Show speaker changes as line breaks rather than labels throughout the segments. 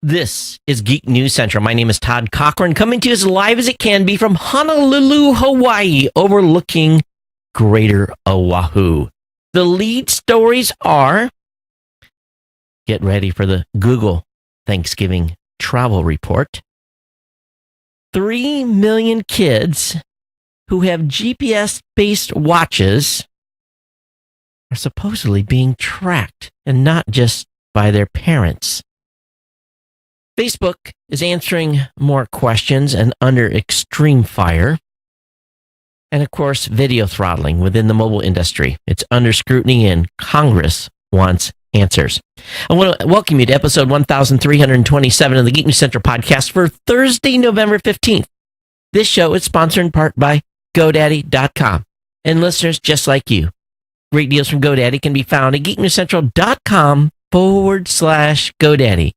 This is Geek News Central. My name is Todd Cochran, coming to you as live as it can be from Honolulu, Hawaii, overlooking Greater Oahu. The lead stories are, get ready for the Google Thanksgiving travel report. 3 million kids who have GPS-based watches are supposedly being tracked, and not just by their parents. Facebook is answering more questions and under extreme fire. And of course, video throttling within the mobile industry. It's under scrutiny and Congress wants answers. I want to welcome you to episode 1327 of the Geek News Central podcast for Thursday, November 15th. This show is sponsored in part by GoDaddy.com and listeners just like you. Great deals from GoDaddy can be found at geeknewscentral.com/GoDaddy.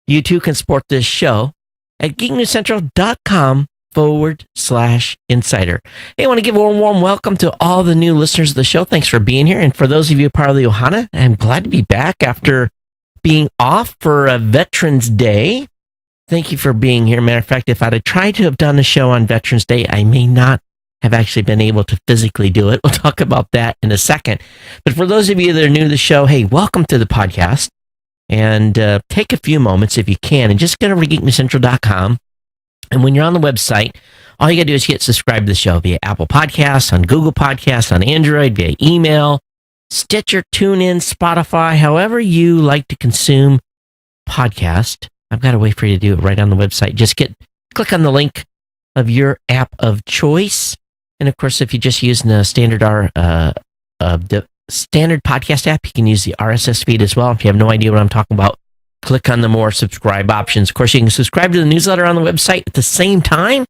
You too can support this show at geeknewscentral.com/insider. Hey, I want to give a warm welcome to all the new listeners of the show. Thanks for being here. And for those of you part of the Ohana, I'm glad to be back after being off for a Veterans Day. Thank you for being here. Matter of fact, if I'd have tried to have done a show on Veterans Day, I may not have actually been able to physically do it. We'll talk about that in a second. But for those of you that are new to the show, hey, welcome to the podcast. And take a few moments if you can and just get over to geeknewscentral.com. And when you're on the website, all you got to do is hit subscribe to the show via Apple Podcasts, on Google Podcasts, on Android, via email, Stitcher, TuneIn, Spotify, however you like to consume podcast. I've got a way for you to do it right on the website. Just click on the link of your app of choice. And of course, if you're just using the standard standard podcast app, you can use the RSS feed as well. If you have no idea what I'm talking about, click on the more subscribe options. Of course, you can subscribe to the newsletter on the website at the same time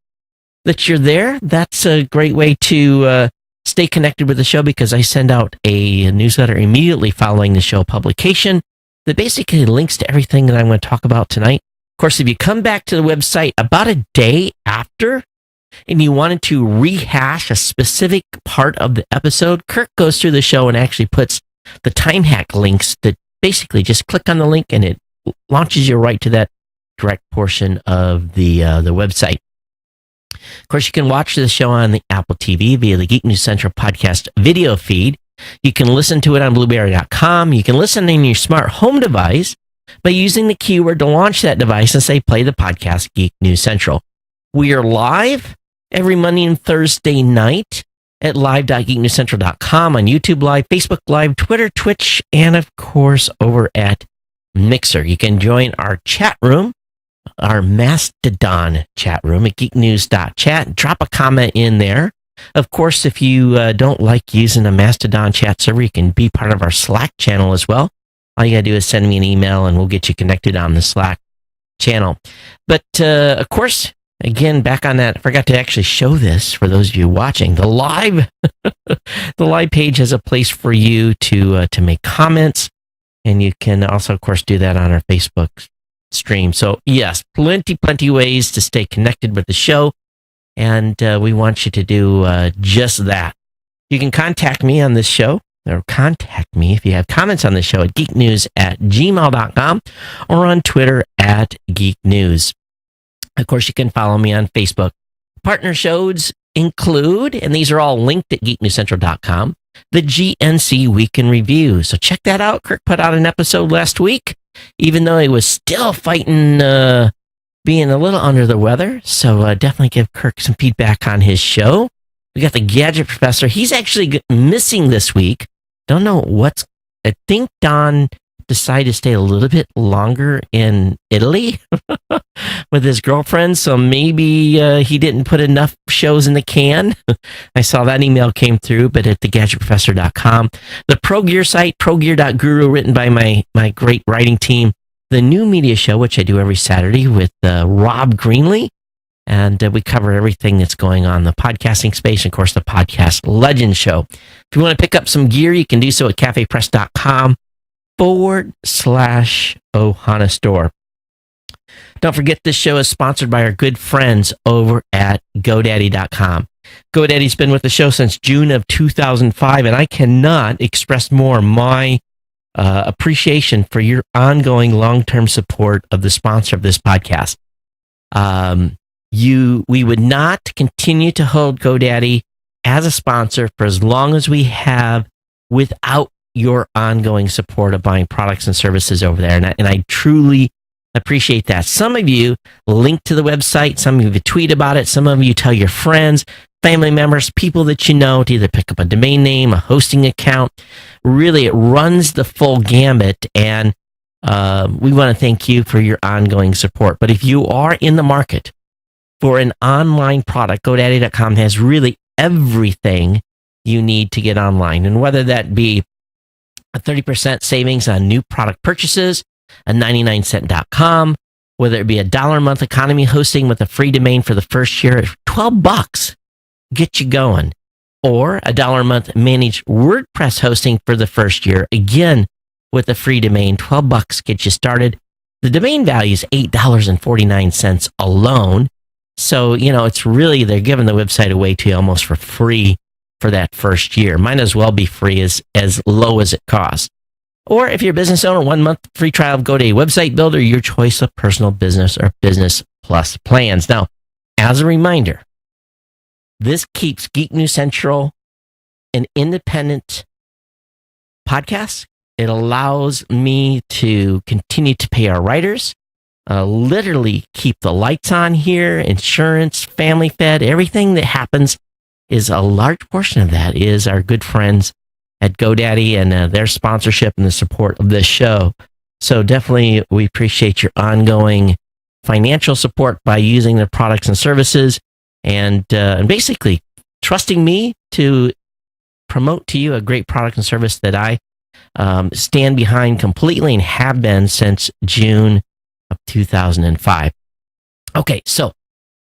that you're there. That's a great way to stay connected with the show, because I send out a newsletter immediately following the show publication that basically links to everything that I'm going to talk about tonight. Of course, if you come back to the website about a day after and you wanted to rehash a specific part of the episode, Kirk goes through the show and actually puts the time hack links that basically just click on the link and it launches you right to that direct portion of the website. Of course, you can watch the show on the Apple TV via the Geek News Central podcast video feed. You can listen to it on Blueberry.com. You can listen in your smart home device by using the keyword to launch that device and say, play the podcast Geek News Central. We are live every Monday and Thursday night at live.geeknewscentral.com, on YouTube Live, Facebook Live, Twitter, Twitch, and of course over at Mixer. You can join our chat room, our Mastodon chat room at geeknews.chat. Drop a comment in there. Of course, if you don't like using a Mastodon chat server, you can be part of our Slack channel as well. All you got to do is send me an email and we'll get you connected on the Slack channel. But of course, again, back on that, I forgot to actually show this for those of you watching. The live page has a place for you to make comments, and you can also, of course, do that on our Facebook stream. So yes, plenty ways to stay connected with the show, and we want you to do just that. You can contact me on this show, or contact me if you have comments on the show at geeknews@gmail.com or on Twitter @geeknews. Of course, you can follow me on Facebook. Partner shows include, and these are all linked at geeknewscentral.com, the GNC Week in Review. So check that out. Kirk put out an episode last week, even though he was still fighting being a little under the weather. So definitely give Kirk some feedback on his show. We got the Gadget Professor. He's actually missing this week. Don't know what's... I think Don decided to stay a little bit longer in Italy with his girlfriend, so maybe he didn't put enough shows in the can. I saw that email came through, but at thegadgetprofessor.com. The Pro Gear site, progear.guru, written by my great writing team. The New Media Show, which I do every Saturday with Rob Greenlee, and we cover everything that's going on in the podcasting space, and of course the Podcast Legends Show. If you want to pick up some gear, you can do so at cafepress.com/Ohana Store. Don't forget, this show is sponsored by our good friends over at GoDaddy.com. GoDaddy's been with the show since June of 2005, and I cannot express more my appreciation for your ongoing long-term support of the sponsor of this podcast. We would not continue to hold GoDaddy as a sponsor for as long as we have without your ongoing support of buying products and services over there. And I truly appreciate that. Some of you link to the website. Some of you tweet about it. Some of you tell your friends, family members, people that you know to either pick up a domain name, a hosting account. Really, it runs the full gambit. And we want to thank you for your ongoing support. But if you are in the market for an online product, GoDaddy.com has really everything you need to get online. And whether that be a 30% savings on new product purchases, a 99cent.com, whether it be $1 a month economy hosting with a free domain for the first year, $12 get you going, or $1 a month managed WordPress hosting for the first year, again with a free domain, $12 get you started. The domain value is $8.49 alone. So, it's really, they're giving the website away to you almost for free for that first year. Might as well be free as low as it costs. Or if you're a business owner, 1 month free trial of GoDaddy Website Builder, your choice of personal business or business plus plans. Now, as a reminder, this keeps Geek News Central an independent podcast. It allows me to continue to pay our writers, literally keep the lights on here, insurance, family fed, everything that happens is a large portion of that is our good friends at GoDaddy and their sponsorship and the support of this show. So definitely we appreciate your ongoing financial support by using their products and services and basically trusting me to promote to you a great product and service that I stand behind completely and have been since June of 2005. Okay, so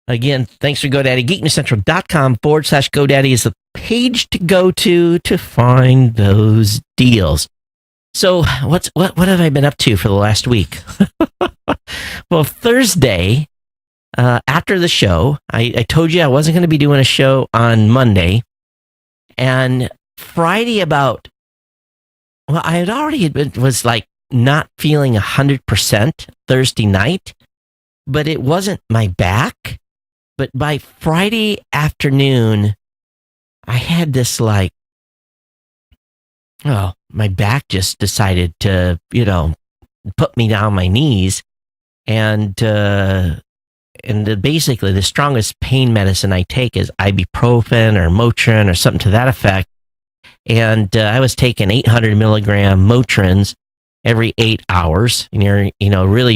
again, thanks for GoDaddy. GeekNewsCentral.com/GoDaddy is the page to go to find those deals. So what have I been up to for the last week? Well, Thursday, after the show, I told you I wasn't going to be doing a show on Monday. And Friday I had already was like not feeling 100% Thursday night, but it wasn't my back. But by Friday afternoon, I had this my back just decided to, put me down on my knees. And basically the strongest pain medicine I take is ibuprofen or Motrin or something to that effect. And I was taking 800 milligram Motrins every 8 hours. And you're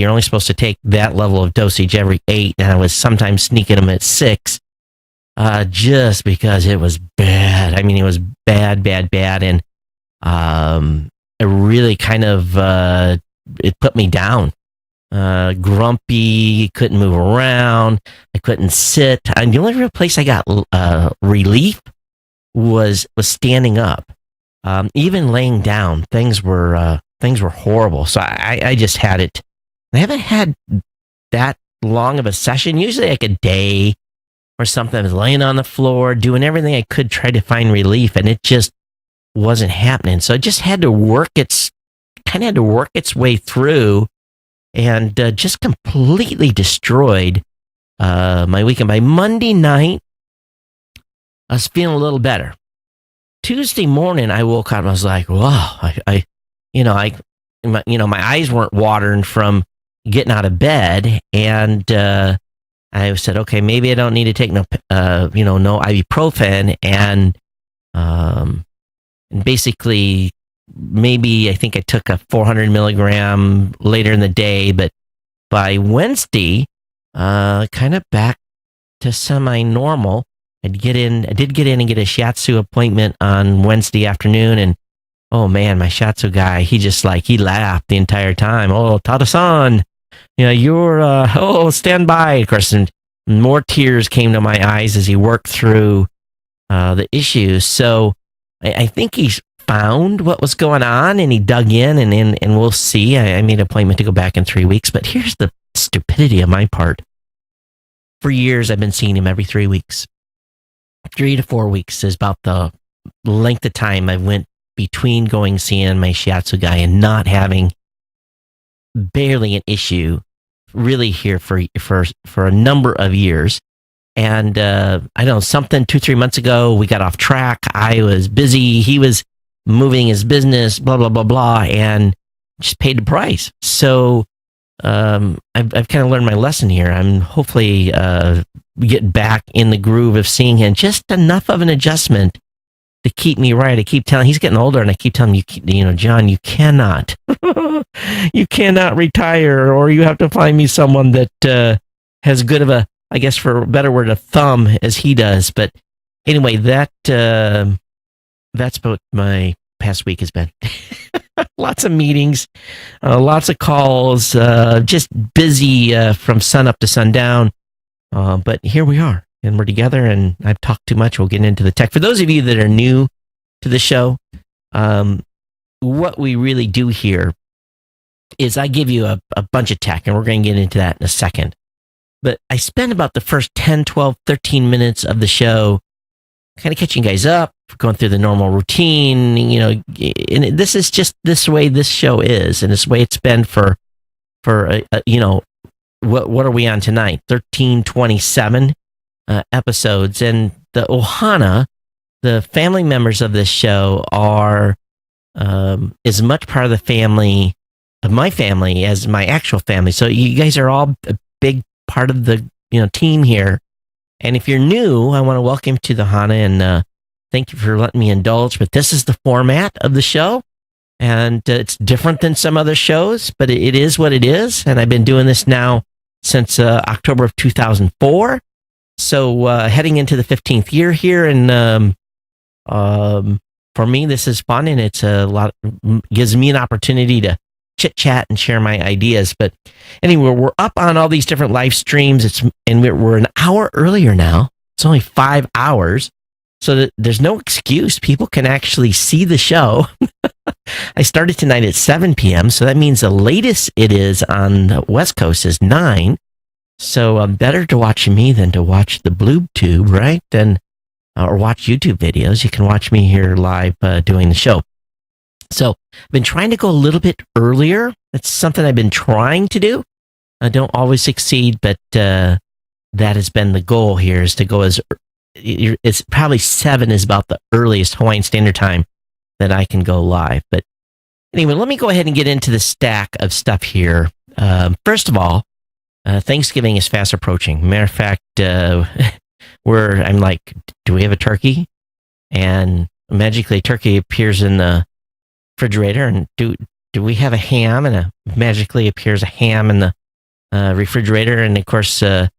only supposed to take that level of dosage every 8. And I was sometimes sneaking them at 6, just because it was bad. I mean, it was bad. And it really kind of, it put me down. Grumpy, couldn't move around. I couldn't sit. And the only real place I got relief was standing up. Even laying down, things were horrible. So I just had it. I haven't had that long of a session. Usually like a day or something. I was laying on the floor, doing everything I could, try to find relief, and it just wasn't happening. So it just had to work its way through, and just completely destroyed my weekend. By Monday night, I was feeling a little better. Tuesday morning, I woke up and I was like, wow, my eyes weren't watering from getting out of bed. And I said, okay, maybe I don't need to take no ibuprofen. And basically, maybe I think I took a 400 milligram later in the day. But by Wednesday, kind of back to semi-normal. I did get in and get a shiatsu appointment on Wednesday afternoon, and oh man, my shiatsu guy, he laughed the entire time. Oh, Tada-san, you're stand by. Of course, and more tears came to my eyes as he worked through the issues. So I think he's found what was going on, and he dug in, and we'll see. I made an appointment to go back in 3 weeks, but here's the stupidity of my part. For years, I've been seeing him every 3 weeks. 3 to 4 weeks is about the length of time I went between going seeing my shiatsu guy and not having barely an issue really here for a number of years. And I don't know, something 2-3 months ago, we got off track. I was busy. He was moving his business, blah, blah, blah, blah, and just paid the price. So I've kind of learned my lesson here. I'm hopefully getting back in the groove of seeing him. Just enough of an adjustment to keep me right. I keep telling, he's getting older, and I keep telling him, John, you cannot, you cannot retire, or you have to find me someone that has good of a, I guess for a better word, a thumb as he does. But anyway, that's what my past week has been. Lots of meetings, lots of calls, just busy from sun up to sundown. But here we are, and we're together, and I've talked too much. We'll get into the tech. For those of you that are new to the show, what we really do here is I give you a bunch of tech, and we're going to get into that in a second. But I spend about the first 10, 12, 13 minutes of the show kind of catching you guys up, going through the normal routine, and this is just this way this show is, and this way it's been for what are we on tonight? 1327 episodes, and the Ohana, the family members of this show are as much part of the family of my family as my actual family. So you guys are all a big part of the team here. And if you're new, I want to welcome you to the Hana, and thank you for letting me indulge. But this is the format of the show, and it's different than some other shows, but it is what it is. And I've been doing this now since October of 2004. So heading into the 15th year here, and for me, this is fun, and it's a lot. Gives me an opportunity to chit chat and share my ideas. But anyway, we're up on all these different live streams. We're an hour earlier now. It's only 5 hours, so that there's no excuse. People can actually see the show. I started tonight at 7 p.m., so that means the latest it is on the West Coast is 9. So better to watch me than to watch the Bloob Tube, right? Or watch YouTube videos. You can watch me here live doing the show. So I've been trying to go a little bit earlier. That's something I've been trying to do. I don't always succeed, but that has been the goal here, is to go it's probably 7 is about the earliest Hawaiian Standard Time that I can go live. But anyway, let me go ahead and get into the stack of stuff here. First of all, Thanksgiving is fast approaching. Matter of fact, I'm like, do we have a turkey? And magically, turkey appears in the refrigerator. And do we have a ham? And magically appears a ham in the refrigerator. And of course, my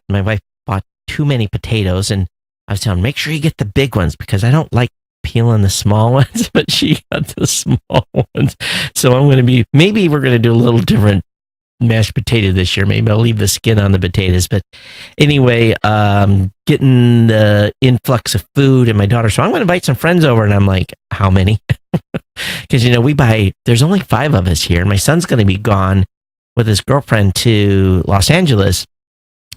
wife bought too many potatoes, and I was telling her, make sure you get the big ones, because I don't like peeling the small ones, but she got the small ones. So maybe we're going to do a little different mashed potato this year. Maybe I'll leave the skin on the potatoes. But anyway, getting the influx of food, and my daughter, so I'm going to invite some friends over, and I'm like, how many? Because, there's only 5 of us here. My son's going to be gone with his girlfriend to Los Angeles.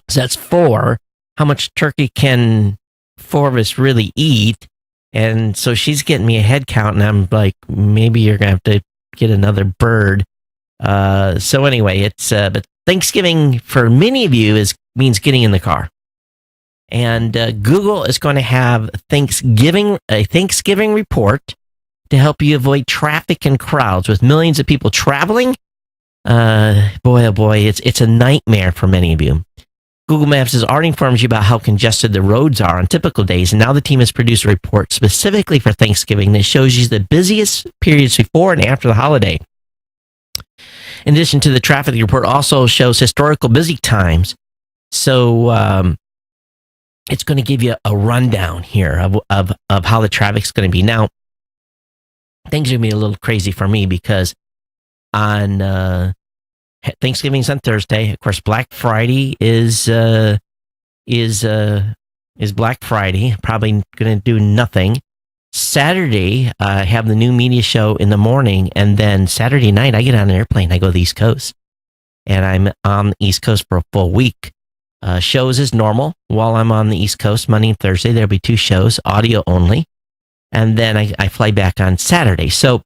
So that's 4. How much turkey can 4 of us really eat? And so she's getting me a head count, and I'm like, maybe you're going to have to get another bird. So anyway, but Thanksgiving for many of you means getting in the car. And Google is going to have a Thanksgiving report to help you avoid traffic and crowds. With millions of people traveling, boy, oh boy, it's a nightmare for many of you. Google Maps has already informed you about how congested the roads are on typical days, and now the team has produced a report specifically for Thanksgiving that shows you the busiest periods before and after the holiday. In addition to the traffic, the report also shows historical busy times. So it's going to give you a rundown here of how the traffic's going to be. Now, things are going to be a little crazy for me, because on Thanksgiving's on Thursday. Of course, Black Friday is Black Friday. Probably going to do nothing. Saturday, I have the new media show in the morning, and then Saturday night, I get on an airplane. I go to the East Coast, and I'm on the East Coast for a full week. Shows as normal while I'm on the East Coast. Monday and Thursday, there'll be 2 shows, audio only. and then I fly back on Saturday. So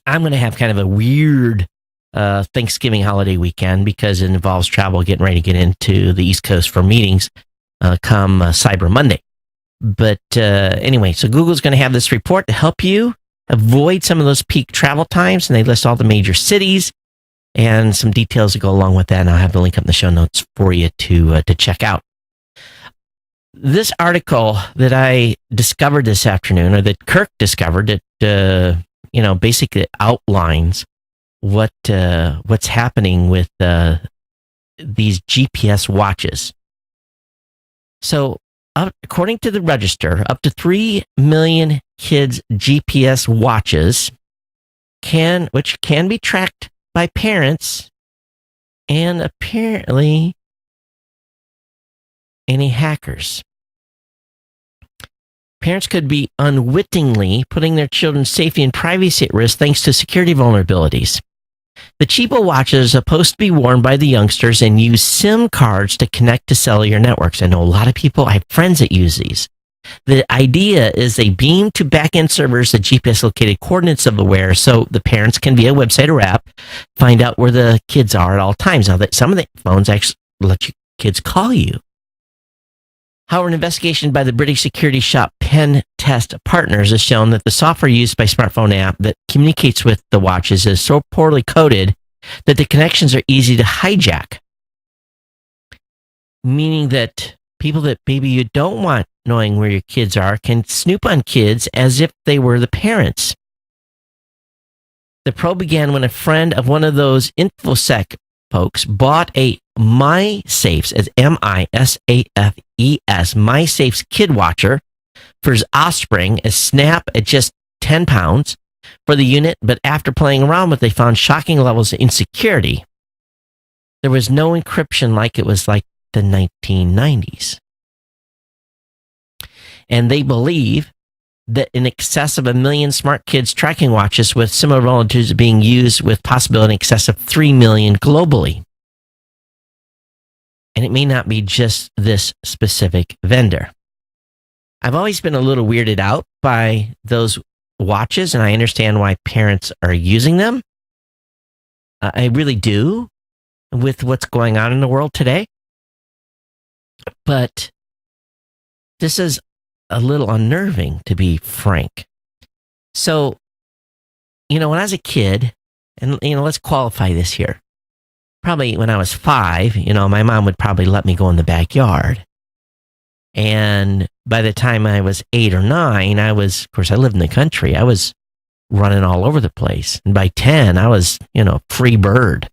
I'm going to have kind of a weird Thanksgiving holiday weekend because it involves travel, getting ready to get into the East Coast for meetings come Cyber Monday. But anyway, so Google's going to have this report to help you avoid some of those peak travel times, and they list all the major cities and some details that go along with that, and I'll have the link up in the show notes for you to check out. This article that I discovered this afternoon, or that Kirk discovered, it basically outlines what's happening with these GPS watches. So, according to the Register, up to 3 million kids' GPS watches which can be tracked by parents, and apparently any hackers. Parents could be unwittingly putting their children's safety and privacy at risk thanks to security vulnerabilities. The cheapo watches are supposed to be worn by the youngsters and use SIM cards to connect to cellular networks. I know a lot of people, I have friends that use these. The idea is they beam to back-end servers the GPS-located coordinates of the wearer, so the parents can, via website or app, find out where the kids are at all times. Now, some of the phones actually let you kids call you. However, an investigation by the British security shop Pen Test Partners has shown that the software used by smartphone app that communicates with the watches is so poorly coded that the connections are easy to hijack. Meaning that people that maybe you don't want knowing where your kids are can snoop on kids as if they were the parents. The probe began when a friend of one of those InfoSec folks bought a MySafes, as MISAFES, MySafes Kid Watcher for his offspring, a snap at just 10 pounds for the unit, but after playing around with it, they found shocking levels of insecurity. There was no encryption like it was like the 1990s. And they believe that in excess of 1 million smart kids tracking watches with similar vulnerabilities are being used, with possibility in excess of 3 million globally. And it may not be just this specific vendor. I've always been a little weirded out by those watches, and I understand why parents are using them. I really do, with what's going on in the world today. But this is a little unnerving, to be frank. So, when I was a kid, and, let's qualify this here. Probably when I was 5, my mom would probably let me go in the backyard. And by the time I was 8 or 9, of course, I lived in the country. I was running all over the place. And by 10, I was, free bird.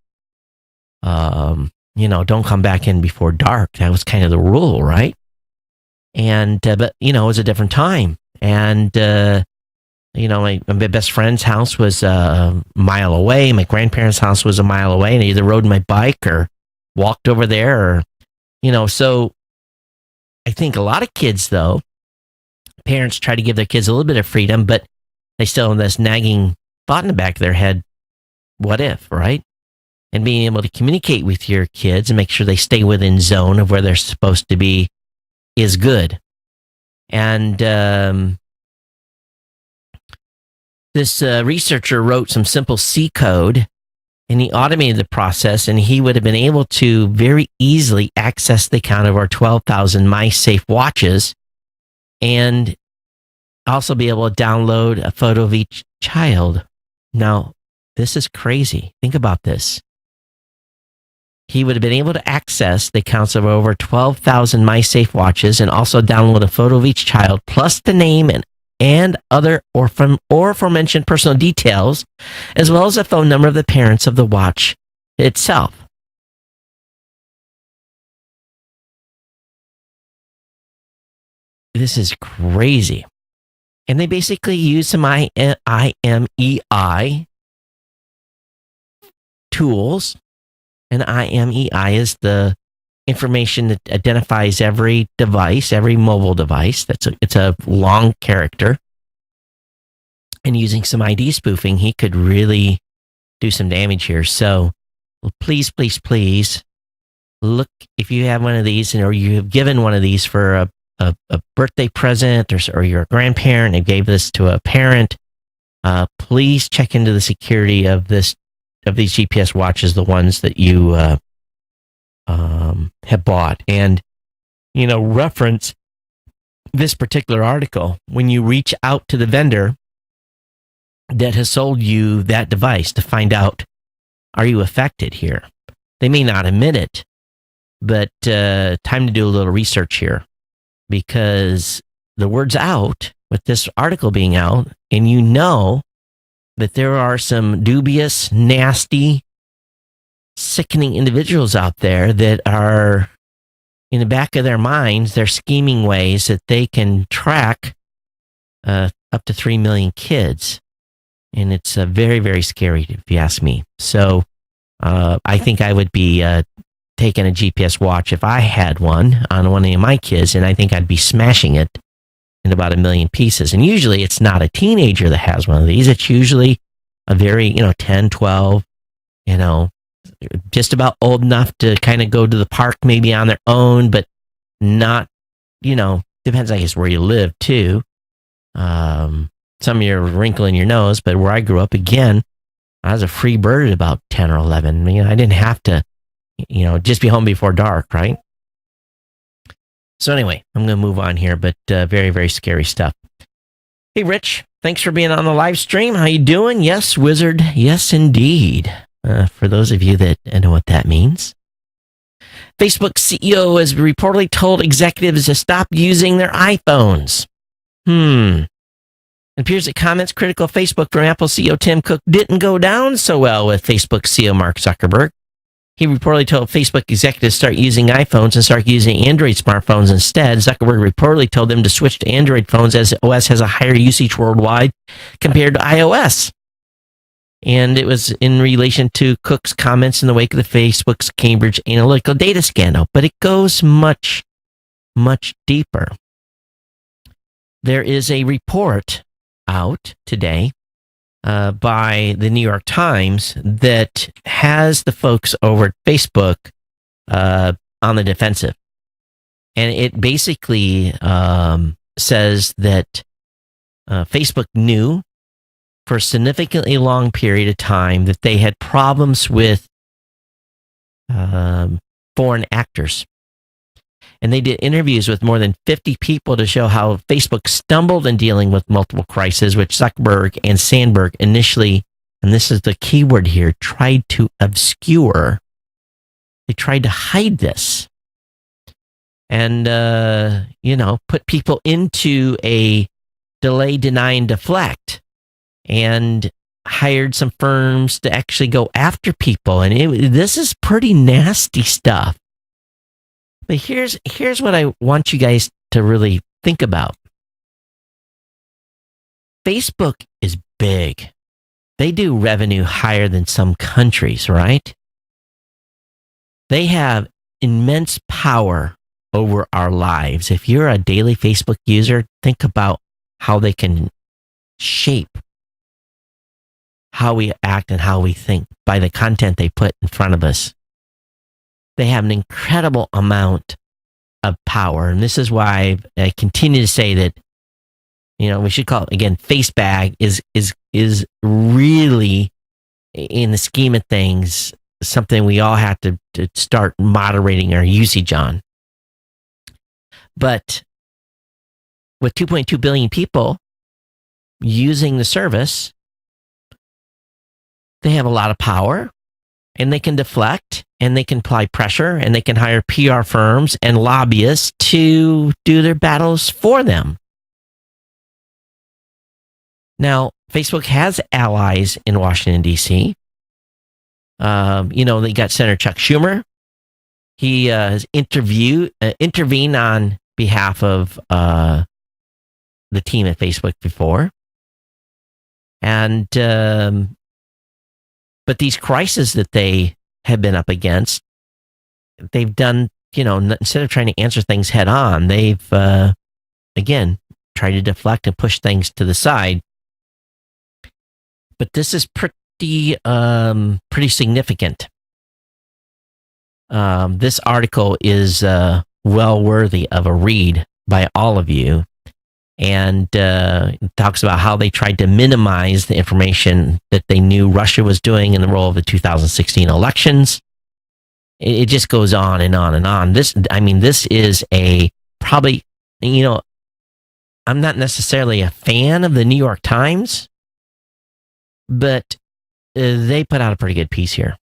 Don't come back in before dark. That was kind of the rule, right? And, but, it was a different time. And, my best friend's house was a mile away. My grandparents' house was a mile away. And I either rode my bike or walked over there so I think a lot of kids, though, parents try to give their kids a little bit of freedom, but they still have this nagging thought in the back of their head, what if, right? And being able to communicate with your kids and make sure they stay within zone of where they're supposed to be is good. And this researcher wrote some simple C code, and he automated the process, and he would have been able to very easily access the account of our 12,000 MySafe watches, and also be able to download a photo of each child. Now, this is crazy. Think about this. He would have been able to access the accounts of over 12,000 MySafe watches and also download a photo of each child, plus the name and other or aforementioned personal details, as well as the phone number of the parents of the watch itself. This is crazy. And they basically use some IMEI tools. And IMEI is the information that identifies every device, every mobile device. It's a long character. And using some ID spoofing, he could really do some damage here. So please, please, please look if you have one of these, or you have given one of these for a birthday present, or you're a grandparent and gave this to a parent, please check into the security of these GPS watches, the ones that you have bought, and reference this particular article when you reach out to the vendor that has sold you that device to find out, are you affected here? They may not admit it, but time to do a little research here, because the word's out with this article being out, and that there are some dubious, nasty, sickening individuals out there that are, in the back of their minds, they're scheming ways that they can track up to 3 million kids. And it's very, very scary, if you ask me. So I think I would be taking a GPS watch if I had one on one of my kids, and I think I'd be smashing it in about 1 million pieces. And usually it's not a teenager that has one of these. It's usually a very, 10, 12, just about old enough to kind of go to the park maybe on their own, but not, depends, I guess, where you live too. Some of you are wrinkling your nose, but where I grew up, again, I was a free bird at about 10 or 11. I didn't have to, just be home before dark, right? So anyway, I'm going to move on here, but very, very scary stuff. Hey, Rich, thanks for being on the live stream. How you doing? Yes, Wizard. Yes, indeed. For those of you that know what that means. Facebook CEO has reportedly told executives to stop using their iPhones. It appears that comments critical of Facebook from Apple CEO Tim Cook didn't go down so well with Facebook CEO Mark Zuckerberg. He reportedly told Facebook executives to start using iPhones and start using Android smartphones instead. Zuckerberg reportedly told them to switch to Android phones as OS has a higher usage worldwide compared to iOS. And it was in relation to Cook's comments in the wake of the Facebook's Cambridge Analytica data scandal. But it goes much, much deeper. There is a report out today by the New York Times that has the folks over at Facebook on the defensive. And it basically says that Facebook knew for a significantly long period of time that they had problems with foreign actors. And they did interviews with more than 50 people to show how Facebook stumbled in dealing with multiple crises, which Zuckerberg and Sandberg initially, and this is the key word here, tried to obscure. They tried to hide this and, put people into a delay, deny, and deflect, and hired some firms to actually go after people. And this is pretty nasty stuff. But here's what I want you guys to really think about. Facebook is big. They do revenue higher than some countries, right? They have immense power over our lives. If you're a daily Facebook user, think about how they can shape how we act and how we think by the content they put in front of us. They have an incredible amount of power. And this is why I continue to say that, we should call it, again, face bag is really, in the scheme of things, something we all have to start moderating our usage on. But with 2.2 billion people using the service, they have a lot of power, and they can deflect, and they can apply pressure, and they can hire PR firms and lobbyists to do their battles for them. Now, Facebook has allies in Washington, D.C. They got Senator Chuck Schumer. He has intervened on behalf of the team at Facebook before. And but these crises that they have been up against, they've done, instead of trying to answer things head on, they've, again, tried to deflect and push things to the side. But this is pretty significant. This article is well worthy of a read by all of you. And it talks about how they tried to minimize the information that they knew Russia was doing in the role of the 2016 elections. It just goes on and on and on. This is probably, I'm not necessarily a fan of the New York Times, but they put out a pretty good piece here.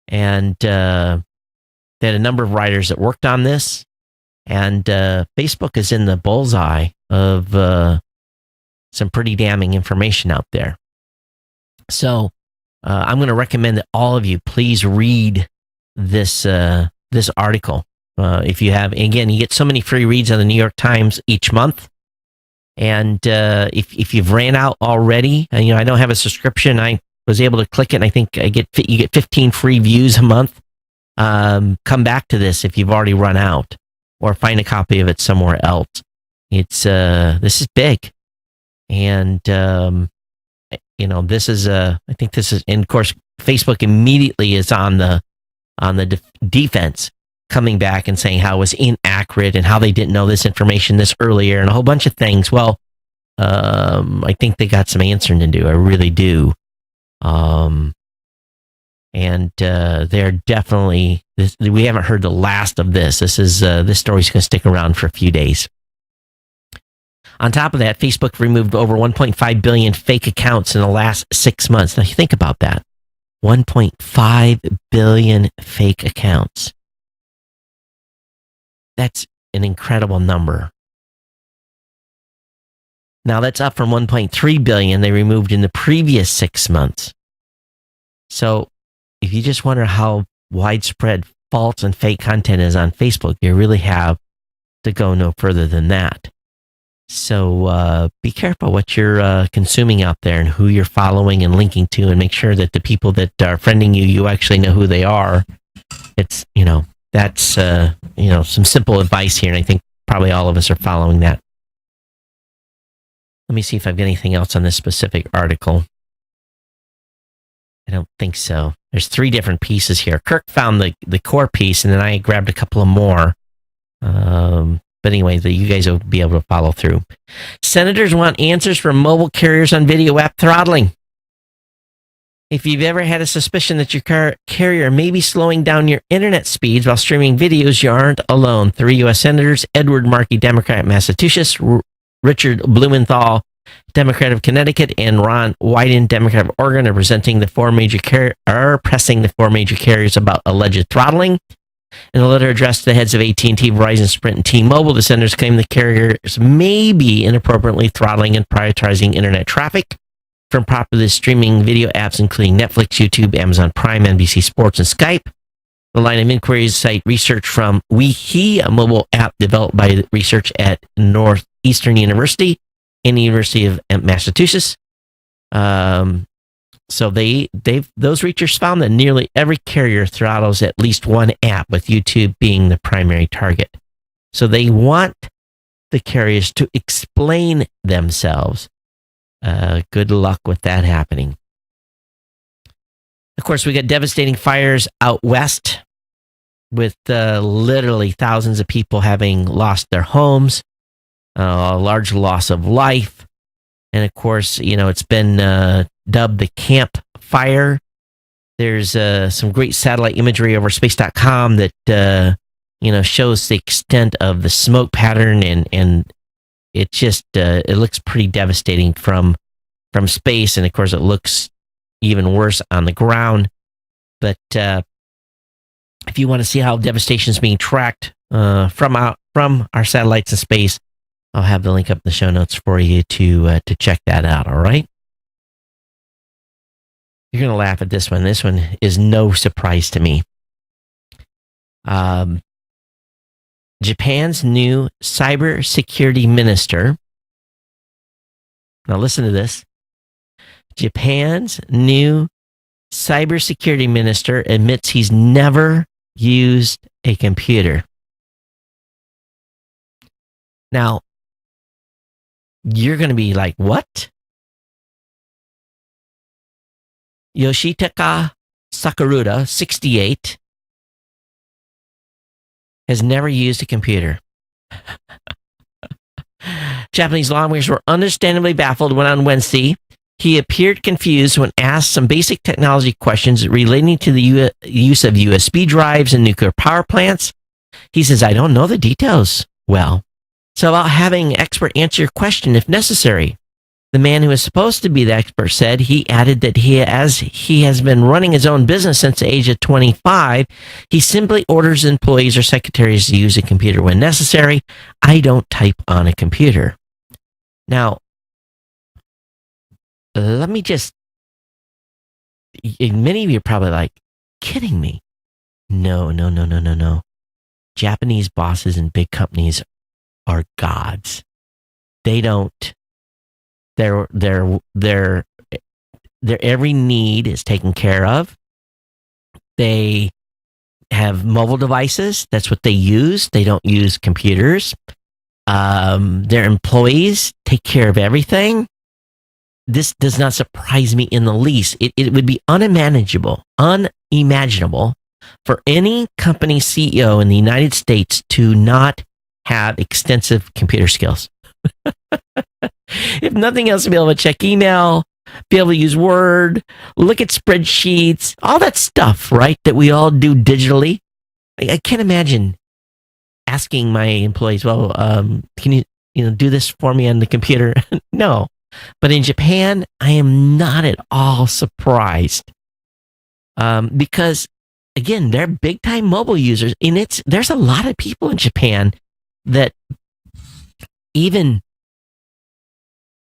And they had a number of writers that worked on this. And Facebook is in the bullseye of some pretty damning information out there. So I'm going to recommend that all of you please read this article. If you have, again, you get so many free reads on the New York Times each month. And if you've ran out already, and, I don't have a subscription, I was able to click it, and I think you get 15 free views a month. Come back to this if you've already run out, or find a copy of it somewhere else. It's this is big, and this is I think this is, and of course, Facebook immediately is on the defense, coming back and saying how it was inaccurate and how they didn't know this information this earlier and a whole bunch of things. Well, I think they got some answering to do. I really do. And they're definitely, we haven't heard the last of this. This story's going to stick around for a few days. On top of that, Facebook removed over 1.5 billion fake accounts in the last 6 months. Now, you think about that. 1.5 billion fake accounts. That's an incredible number. Now, that's up from 1.3 billion they removed in the previous 6 months. So, if you just wonder how widespread false and fake content is on Facebook, you really have to go no further than that. So be careful what you're consuming out there and who you're following and linking to, and make sure that the people that are friending you, you actually know who they are. It's, that's, some simple advice here, and I think probably all of us are following that. Let me see if I've got anything else on this specific article. I don't think so. There's 3 different pieces here. Kirk found the core piece, and then I grabbed a couple of more. But anyway, you guys will be able to follow through. Senators want answers from mobile carriers on video app throttling. If you've ever had a suspicion that your carrier may be slowing down your internet speeds while streaming videos, you aren't alone. 3 U.S. Senators, Edward Markey, Democrat, Massachusetts, Richard Blumenthal, Democrat of Connecticut, and Ron Wyden, Democrat of Oregon, are pressing the 4 major carriers about alleged throttling. In a letter addressed to the heads of AT&T, Verizon, Sprint, and T-Mobile, the senators claim the carriers may be inappropriately throttling and prioritizing internet traffic from popular streaming video apps, including Netflix, YouTube, Amazon Prime, NBC Sports, and Skype. The line of inquiries cite research from WeHe, a mobile app developed by research at Northeastern University and the University of Massachusetts. So those researchers found that nearly every carrier throttles at least one app, with YouTube being the primary target. So they want the carriers to explain themselves. Good luck with that happening. Of course, we got devastating fires out west, with literally thousands of people having lost their homes, a large loss of life. And of course, it's been dubbed the Camp Fire. There's some great satellite imagery over space.com that shows the extent of the smoke pattern, and it just it looks pretty devastating from space, and of course it looks even worse on the ground. But if you want to see how devastation is being tracked from our satellites in space, I'll have the link up in the show notes for you to check that out. All right. You're going to laugh at this one. This one is no surprise to me. Japan's new cybersecurity minister. Now listen to this. Japan's new cybersecurity minister admits he's never used a computer. Now, you're going to be like, what? Yoshitaka Sakuruda, 68, has never used a computer. Japanese lawmakers were understandably baffled when on Wednesday he appeared confused when asked some basic technology questions relating to the use of USB drives in nuclear power plants. He says, I don't know the details well, so I'll having an expert answer your question if necessary. The man who is supposed to be the expert said. He added that he has been running his own business since the age of 25. He simply orders employees or secretaries to use a computer when necessary. I don't type on a computer. Now, let me just, many of you are probably like, kidding me. No. Japanese bosses in big companies are gods. They don't, their every need is taken care of. They have mobile devices. That's what they use. They don't use computers. Their employees take care of everything. This does not surprise me in the least. It would be unimaginable for any company CEO in the United States to not have extensive computer skills. If nothing else, to be able to check email, be able to use Word, look at spreadsheets, all that stuff, right, that we all do digitally. I can't imagine asking my employees, well, can you do this for me on the computer? No. But in Japan, I am not at all surprised because, again, they're big-time mobile users, and there's a lot of people in Japan that even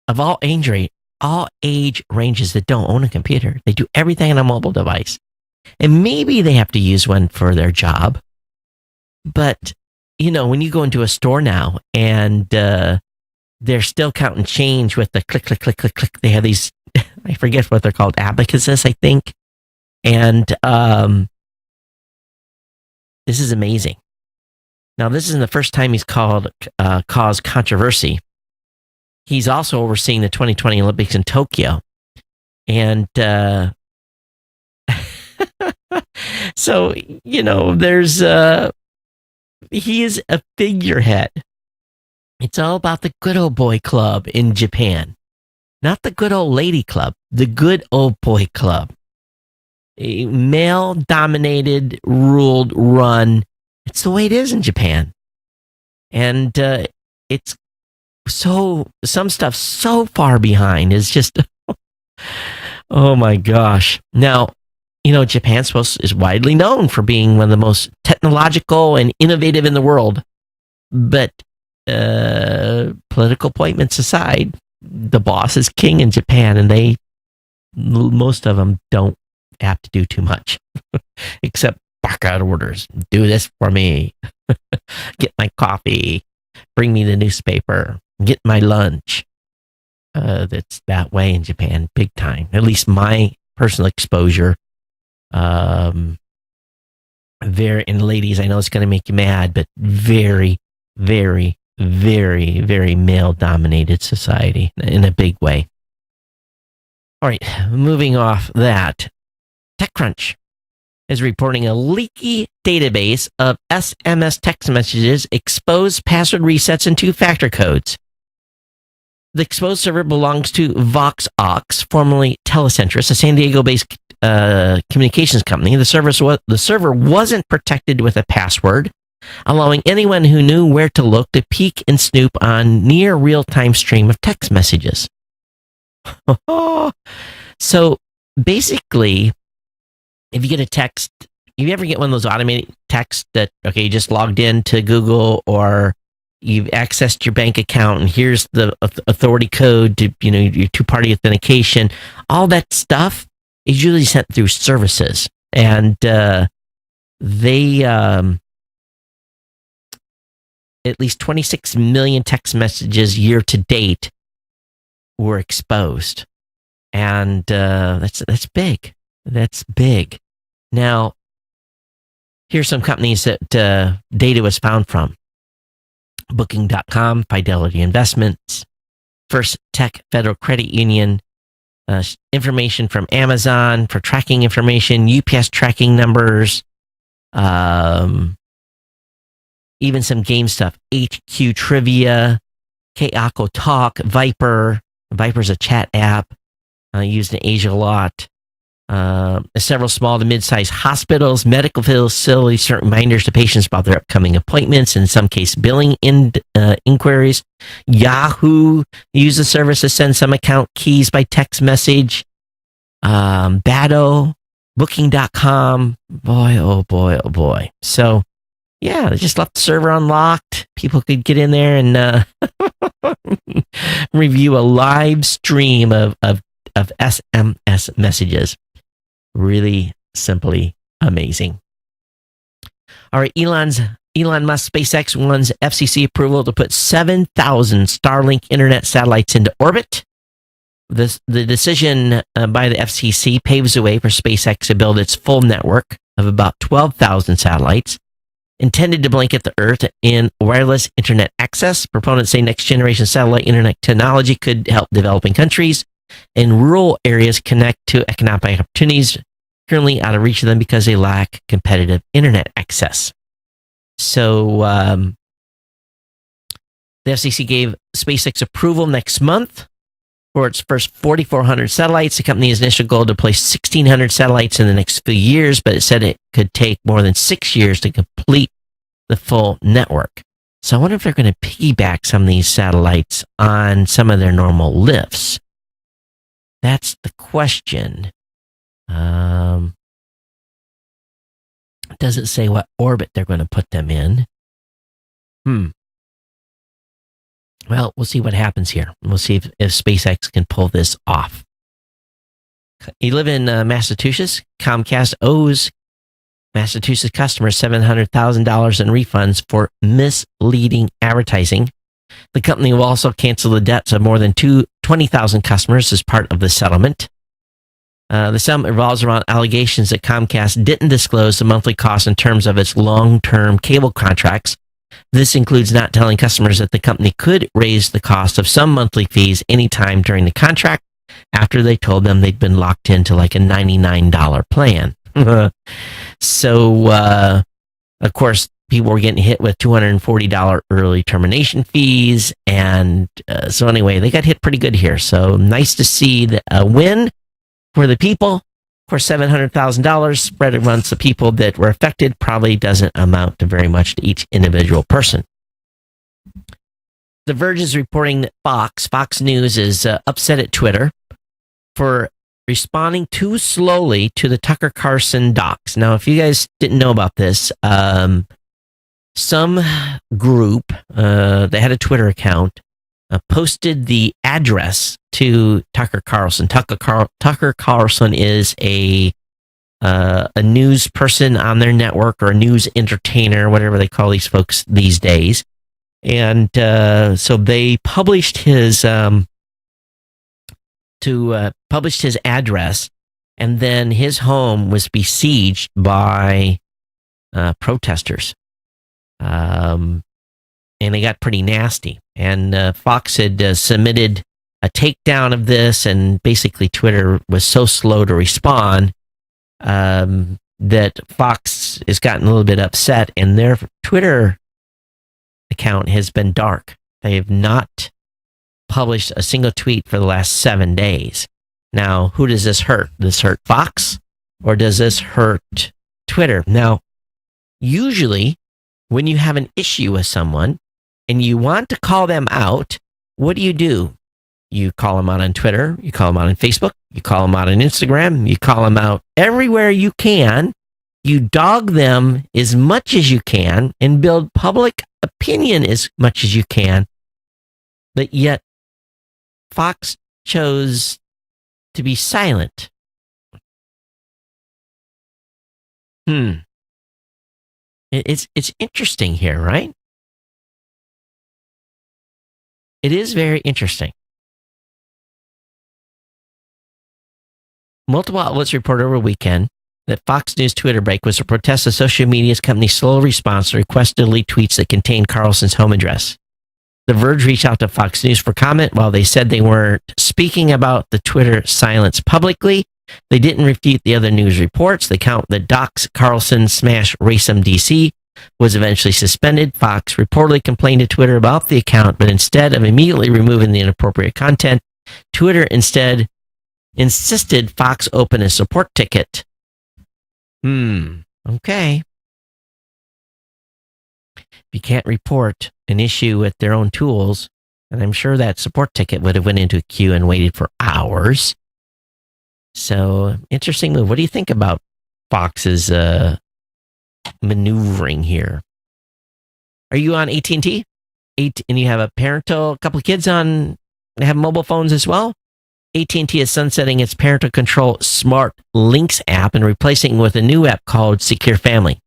of all age ranges that don't own a computer. They do everything on a mobile device. And maybe they have to use one for their job. But, when you go into a store now and they're still counting change with the click, click, click, click, click. They have these, I forget what they're called, abacuses, I think. And this is amazing. Now, this isn't the first time he's caused controversy. He's also overseeing the 2020 Olympics in Tokyo. And so, he is a figurehead. It's all about the good old boy club in Japan. Not the good old lady club, the good old boy club. A male-dominated, run. It's the way it is in Japan. And it's some stuff so far behind is just, oh my gosh. Now, Japan is widely known for being one of the most technological and innovative in the world. But political appointments aside, the boss is king in Japan, and most of them don't have to do too much except bark out orders. Do this for me. Get my coffee. Bring me the newspaper. Get my lunch. That's that way in Japan, big time. At least my personal exposure. And ladies, I know it's going to make you mad, but very, very, very, very male-dominated society in a big way. All right, moving off that, TechCrunch is reporting a leaky database of SMS text messages, exposed password resets, and two-factor codes. The exposed server belongs to VoxOx, formerly Telecentris, a San Diego-based communications company. The server wasn't protected with a password, allowing anyone who knew where to look to peek and snoop on near real-time stream of text messages. So basically, if you get a text, if you ever get one of those automated texts that, you just logged in to Google or you've accessed your bank account and here's the authority code to, your two-party authentication, all that stuff is usually sent through services. And they, at least 26 million text messages year to date were exposed. And that's big. That's big. Now, here's some companies that data was found from. Booking.com, Fidelity Investments, First Tech Federal Credit Union, information from Amazon for tracking information, UPS tracking numbers, even some game stuff. HQ Trivia, Keiko Talk, Viper. Viper's a chat app used in Asia a lot. Several small to mid-sized hospitals, medical facilities sent reminders to patients about their upcoming appointments, in some case billing inquiries. Yahoo used the service to send some account keys by text message. Bado, Booking.com. Boy, oh boy, oh boy. So, yeah, they just left the server unlocked. People could get in there and review a live stream of SMS messages. Really simply amazing. All right, Elon Musk SpaceX wants FCC approval to put 7,000 Starlink internet satellites into orbit. The decision by the FCC paves the way for SpaceX to build its full network of about 12,000 satellites intended to blanket the Earth in wireless internet access. Proponents say next generation satellite internet technology could help developing countries in rural areas connect to economic opportunities currently out of reach of them because they lack competitive internet access. So the FCC gave SpaceX approval next month for its first 4,400 satellites. The company's initial goal to place 1,600 satellites in the next few years, but it said it could take more than 6 years to complete the full network. So I wonder if they're going to piggyback some of these satellites on some of their normal lifts. That's the question. Doesn't say what orbit they're going to put them in. Well, we'll see what happens here. We'll see if SpaceX can pull this off. You live in Massachusetts. Comcast owes Massachusetts customers $700,000 in refunds for misleading advertising. The company will also cancel the debts of more than 20,000 customers as part of the settlement. The settlement revolves around allegations that Comcast didn't disclose the monthly costs in terms of its long-term cable contracts. This includes not telling customers that the company could raise the cost of some monthly fees anytime during the contract after they told them they'd been locked into like a $99 plan. So, of course, people were getting hit with $240 early termination fees. And so anyway, they got hit pretty good here. So nice to see a win for the people. Of course, $700,000 spread amongst the people that were affected probably doesn't amount to very much to each individual person. The Verge is reporting that Fox News is upset at Twitter for responding too slowly to the Tucker Carlson docs. Now, if you guys didn't know about this, some group that had a Twitter account posted the address to Tucker Carlson. Tucker Carlson is a news person on their network, or a news entertainer, whatever they call these folks these days. And so they published his published his address, and then his home was besieged by protesters. And they got pretty nasty. And Fox had submitted a takedown of this, and basically Twitter was so slow to respond that Fox has gotten a little bit upset, and their Twitter account has been dark. They have not published a single tweet for the last 7 days. Now, who does this hurt? Does this hurt Fox, or does this hurt Twitter? Now, usually when you have an issue with someone and you want to call them out, what do? You call them out on Twitter, you call them out on Facebook, you call them out on Instagram, you call them out everywhere you can. You dog them as much as you can and build public opinion as much as you can. But yet, Fox chose to be silent. It's interesting here, right? It is very interesting. Multiple outlets reported over the weekend that Fox News Twitter break was to protest the social media's company's slow response to requests to delete tweets that contained Carlson's home address. The Verge reached out to Fox News for comment. While they said they weren't speaking about the Twitter silence publicly, they didn't refute the other news reports. They count the docs Carlson smash Racem DC. was eventually suspended. Fox reportedly complained to Twitter about the account, but instead of immediately removing the inappropriate content, Twitter instead insisted Fox open a support ticket. Okay. If you can't report an issue with their own tools, and I'm sure that support ticket would have went into a queue and waited for hours. So, interesting move. What do you think about Fox's maneuvering here? Are you on AT&T? And you have a couple of kids have mobile phones as well? AT&T is sunsetting its parental control Smart Links app and replacing it with a new app called Secure Family.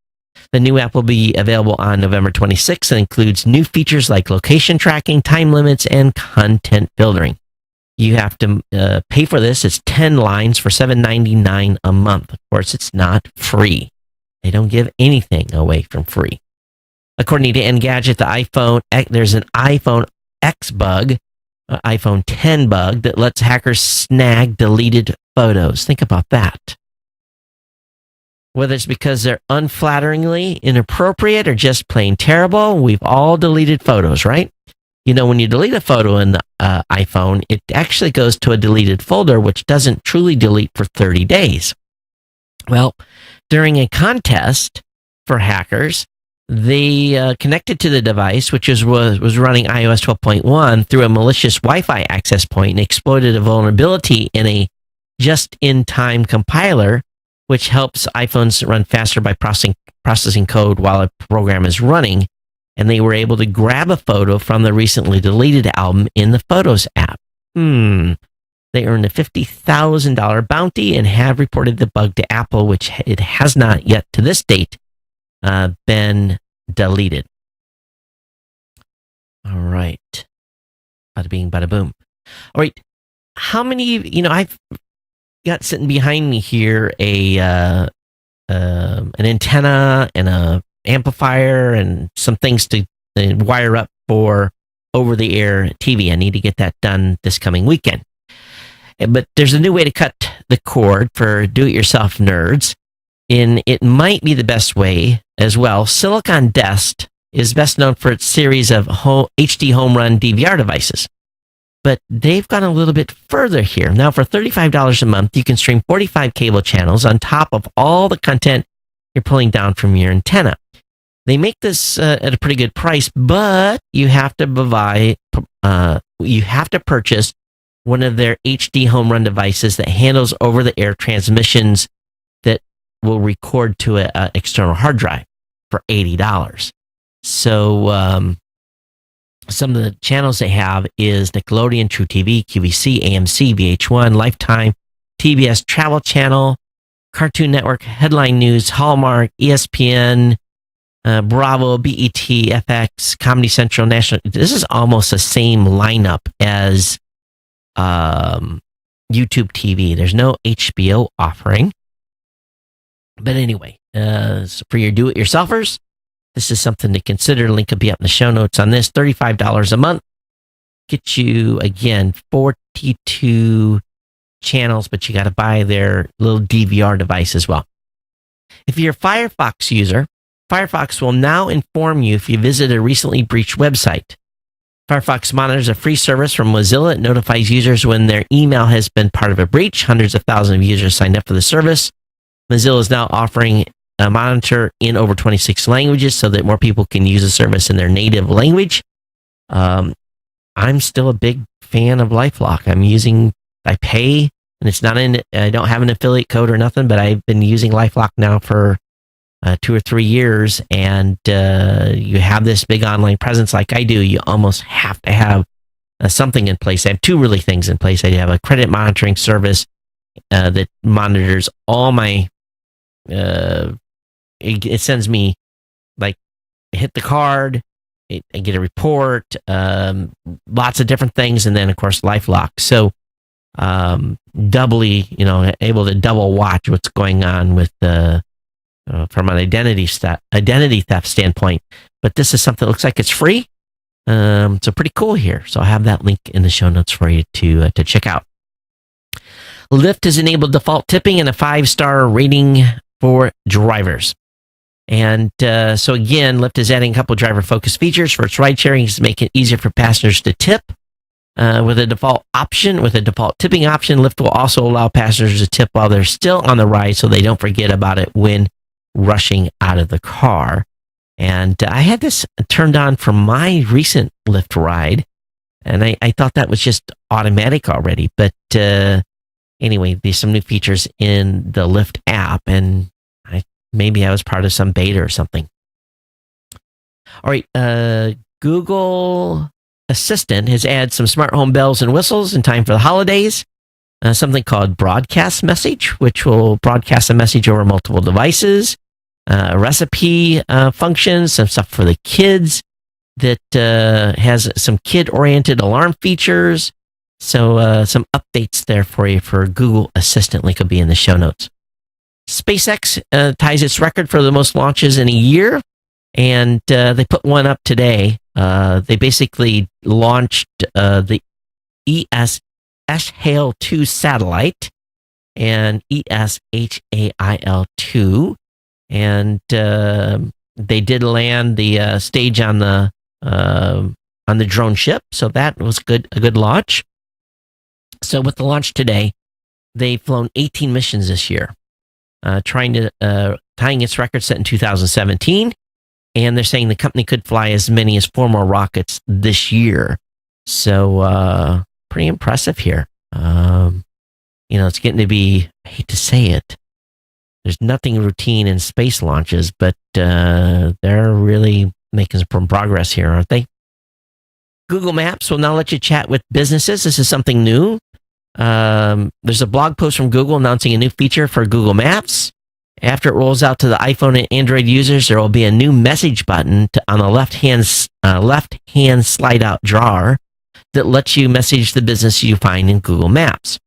The new app will be available on November 26th and includes new features like location tracking, time limits, and content filtering. You have to pay for this. It's 10 lines for $7.99 a month. Of course, it's not free. They don't give anything away from free. According to Engadget, there's an iPhone X bug, iPhone 10 bug that lets hackers snag deleted photos. Think about that. Whether it's because they're unflatteringly inappropriate or just plain terrible, we've all deleted photos, right? You know, when you delete a photo in the iPhone, it actually goes to a deleted folder, which doesn't truly delete for 30 days. Well, during a contest for hackers, they connected to the device, which was running iOS 12.1 through a malicious Wi-Fi access point and exploited a vulnerability in a just-in-time compiler, which helps iPhones run faster by processing code while a program is running. And they were able to grab a photo from the recently deleted album in the Photos app. They earned a $50,000 bounty and have reported the bug to Apple, which it has not yet to this date been deleted. All right. Bada bing, bada boom. All right. How many, I've got sitting behind me here an antenna and a amplifier and some things to wire up for over-the-air TV. I need to get that done this coming weekend. But there's a new way to cut the cord for do-it-yourself nerds, and it might be the best way as well. Silicon Dest is best known for its series of HD home run DVR devices. But they've gone a little bit further here. Now, for $35 a month, you can stream 45 cable channels on top of all the content you're pulling down from your antenna. They make this at a pretty good price, but you have to purchase one of their HD home run devices that handles over-the-air transmissions that will record to an external hard drive for $80. So some of the channels they have is Nickelodeon, True TV, QVC, AMC, VH1, Lifetime, TBS Travel Channel, Cartoon Network, Headline News, Hallmark, ESPN, Bravo, BET, FX, Comedy Central, National. This is almost the same lineup as YouTube TV. There's no HBO offering. But anyway, for your do-it-yourselfers, this is something to consider. Link will be up in the show notes on this. $35 a month. Get you, again, 42 channels, but you got to buy their little DVR device as well. If you're a Firefox user, Firefox will now inform you if you visit a recently breached website. Firefox monitors a free service from Mozilla. It notifies users when their email has been part of a breach. Hundreds of thousands of users signed up for the service. Mozilla is now offering a monitor in over 26 languages so that more people can use the service in their native language. I'm still a big fan of LifeLock. I pay, and it's not I don't have an affiliate code or nothing, but I've been using LifeLock now for 2 or 3 years, and you have this big online presence like I do, you almost have to have something in place. I have two really things in place. I have a credit monitoring service that monitors all my, it sends me, like, hit the card, I get a report, lots of different things, and then, of course, LifeLock. So, doubly, able to double watch what's going on with from an identity theft standpoint. But this is something that looks like it's free. So pretty cool here. So I'll have that link in the show notes for you to check out. Lyft has enabled default tipping and a 5-star rating for drivers. And so again, Lyft is adding a couple driver-focused features for its ride sharing to make it easier for passengers to tip. With a default tipping option, Lyft will also allow passengers to tip while they're still on the ride, so they don't forget about it when rushing out of the car. And I had this turned on for my recent Lyft ride, and I thought that was just automatic already. But anyway, there's some new features in the Lyft app, and maybe I was part of some beta or something. All right, Google Assistant has added some smart home bells and whistles in time for the holidays. Something called Broadcast Message, which will broadcast a message over multiple devices. Recipe functions, some stuff for the kids that has some kid-oriented alarm features. So some updates there for you for Google Assistant. Link will be in the show notes. SpaceX ties its record for the most launches in a year, and they put one up today. They basically launched the ESHAL-2 satellite and ESHAIL-2, and they did land the stage on the drone ship, so that was a good launch. So with the launch today, they've flown 18 missions this year, tying its record set in 2017. And they're saying the company could fly as many as 4 more rockets this year. So pretty impressive here. It's getting to be, I hate to say it, there's nothing routine in space launches, but they're really making some progress here, aren't they? Google Maps will now let you chat with businesses. This is something new. There's a blog post from Google announcing a new feature for Google Maps. After it rolls out to the iPhone and Android users, there will be a new message button on the left-hand slide-out drawer that lets you message the business you find in Google Maps.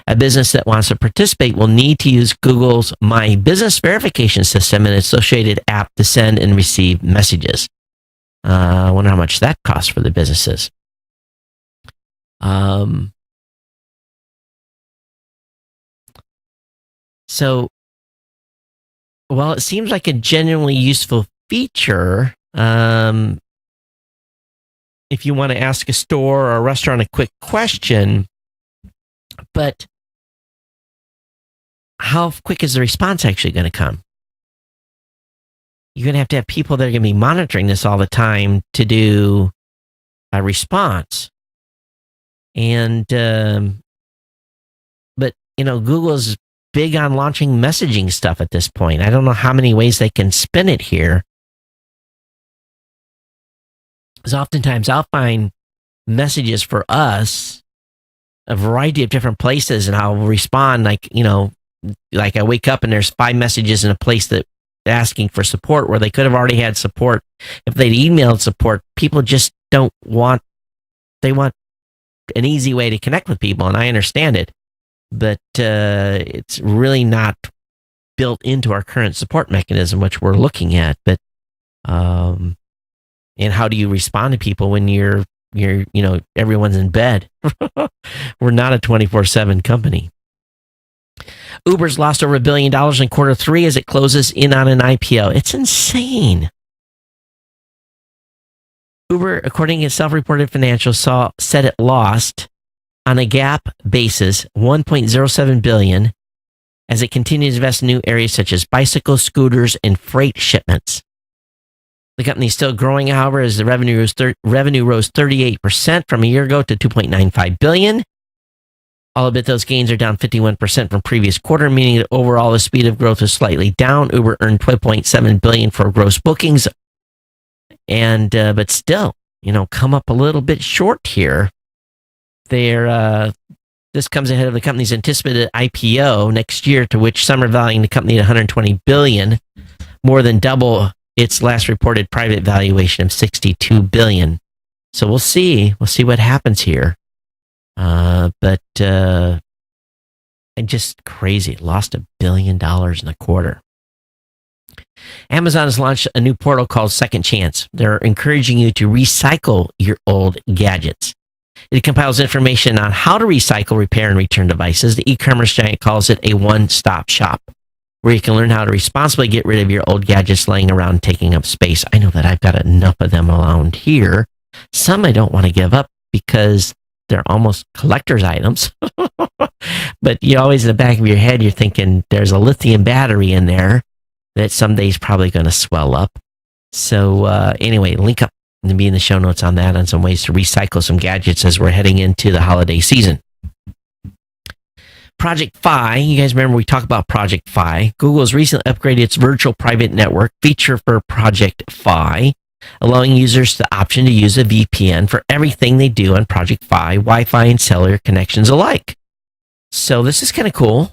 A business that wants to participate will need to use Google's My Business verification system and associated app to send and receive messages. I wonder how much that costs for the businesses. Well, it seems like a genuinely useful feature if you want to ask a store or a restaurant a quick question, but how quick is the response actually going to come? You're going to have people that are going to be monitoring this all the time to do a response. And, but, Google's big on launching messaging stuff at this point. I don't know how many ways they can spin it here. Because oftentimes I'll find messages for us, a variety of different places, and I'll respond like I wake up and there's 5 messages in a place that asking for support where they could have already had support. If they'd emailed support, people just they want an easy way to connect with people, and I understand it. But it's really not built into our current support mechanism, which we're looking at. But and how do you respond to people when you're everyone's in bed? We're not a 24/7 company. Uber's lost over $1 billion in quarter 3 as it closes in on an IPO. It's insane. Uber, according to self-reported financials, said it lost on a GAAP basis $1.07 billion as it continues to invest in new areas such as bicycles, scooters, and freight shipments. The company is still growing, however, as the revenue rose 38% from a year ago to $2.95 billion. Albeit those gains are down 51% from previous quarter, meaning that overall the speed of growth is slightly down. Uber earned $12.7 billion for gross bookings, and but still, come up a little bit short here. This comes ahead of the company's anticipated IPO next year, to which some are valuing the company at $120 billion, more than double its last reported private valuation of $62 billion. So we'll see. We'll see what happens here. But just crazy. Lost $1 billion in a quarter. Amazon has launched a new portal called Second Chance. They're encouraging you to recycle your old gadgets. It compiles information on how to recycle, repair, and return devices. The e-commerce giant calls it a one-stop shop. where you can learn how to responsibly get rid of your old gadgets laying around taking up space. I know that I've got enough of them around here. Some I don't want to give up because they're almost collector's items. But you always in the back of your head, you're thinking there's a lithium battery in there that someday is probably going to swell up. So anyway, link up and be in the show notes on that, on some ways to recycle some gadgets as we're heading into the holiday season. Project Fi, you guys remember we talked about Project Fi. Google has recently upgraded its virtual private network feature for Project Fi, allowing users the option to use a VPN for everything they do on Project Fi, Wi-Fi and cellular connections alike. So this is kind of cool.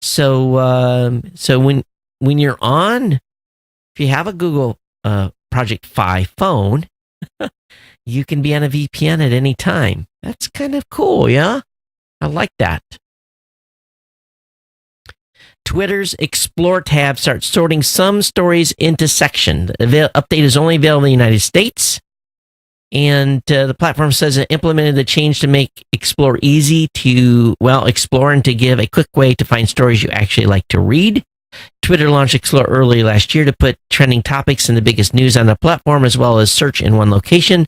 So when you're on, if you have a Google Project Fi phone, you can be on a VPN at any time. That's kind of cool, yeah? I like that. Twitter's Explore tab starts sorting some stories into sections. The update is only available in the United States. And the platform says it implemented the change to make Explore easy to, explore and to give a quick way to find stories you actually like to read. Twitter launched Explore early last year to put trending topics and the biggest news on the platform, as well as search in one location.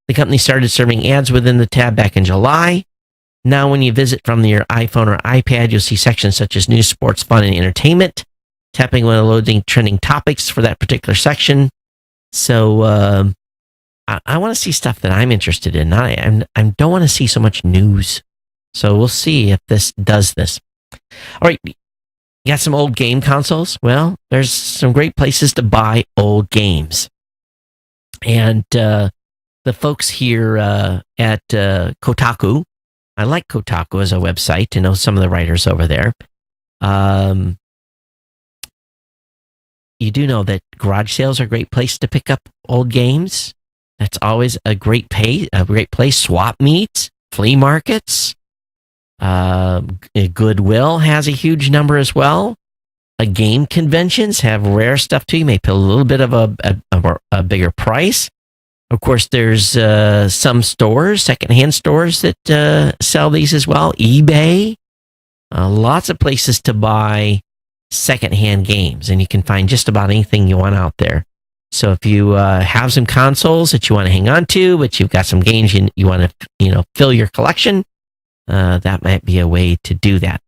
The company started serving ads within the tab back in July. Now, when you visit from your iPhone or iPad, you'll see sections such as news, sports, fun, and entertainment. Tapping when loading trending topics for that particular section. So I want to see stuff that I'm interested in. I don't want to see so much news. So we'll see if this does this. All right. You got some old game consoles? Well, there's some great places to buy old games. And the folks here at Kotaku, I like Kotaku as a website to know some of the writers over there. You do know that garage sales are a great place to pick up old games. That's always a great place. Swap meets, flea markets. Goodwill has a huge number as well. Game conventions have rare stuff too. You may pay a little bit of a bigger price. Of course, there's some stores, secondhand stores that sell these as well. eBay, lots of places to buy secondhand games, and you can find just about anything you want out there. So if you have some consoles that you want to hang on to, but you've got some games you want to fill your collection, that might be a way to do that.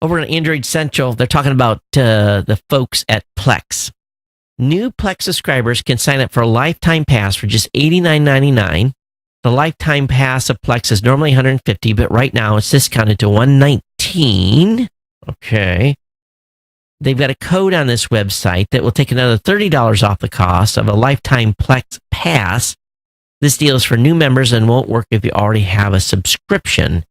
Over on Android Central, they're talking about the folks at Plex. New Plex subscribers can sign up for a lifetime pass for just $89.99. The lifetime pass of Plex is normally $150, but right now it's discounted to $119. Okay. They've got a code on this website that will take another $30 off the cost of a lifetime Plex pass. This deal is for new members and won't work if you already have a subscription.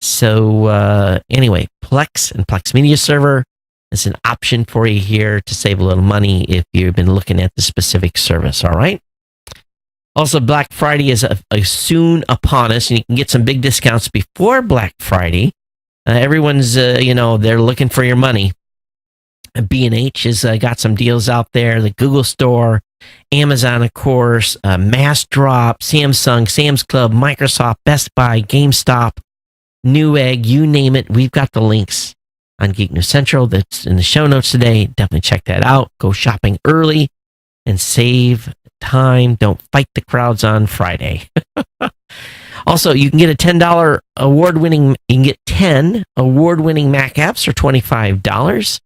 So anyway, Plex and Plex Media Server is an option for you here to save a little money if you've been looking at the specific service, all right? Also, Black Friday is soon upon us, and you can get some big discounts before Black Friday. Everyone's, they're looking for your money. B&H has got some deals out there. The Google Store, Amazon, of course, Massdrop, Samsung, Sam's Club, Microsoft, Best Buy, GameStop, Newegg, you name it. We've got the links on Geek News Central that's in the show notes today. Definitely check that out. Go shopping early and save time. Don't fight the crowds on Friday. Also, you can get a $10 award-winning, you can get 10 award-winning Mac apps for $25.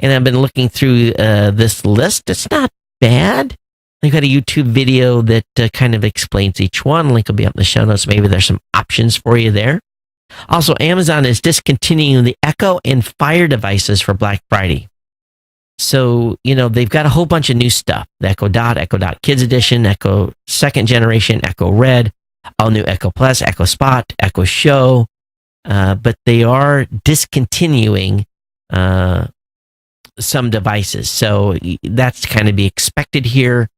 And I've been looking through this list. It's not bad. They've got a YouTube video that kind of explains each one. Link will be up in the show notes. Maybe there's some options for you there. Also, Amazon is discontinuing the Echo and Fire devices for Black Friday. So, they've got a whole bunch of new stuff. The Echo Dot, Echo Dot Kids Edition, Echo Second Generation, Echo Red, all new Echo Plus, Echo Spot, Echo Show. But they are discontinuing some devices. So that's kind of be expected here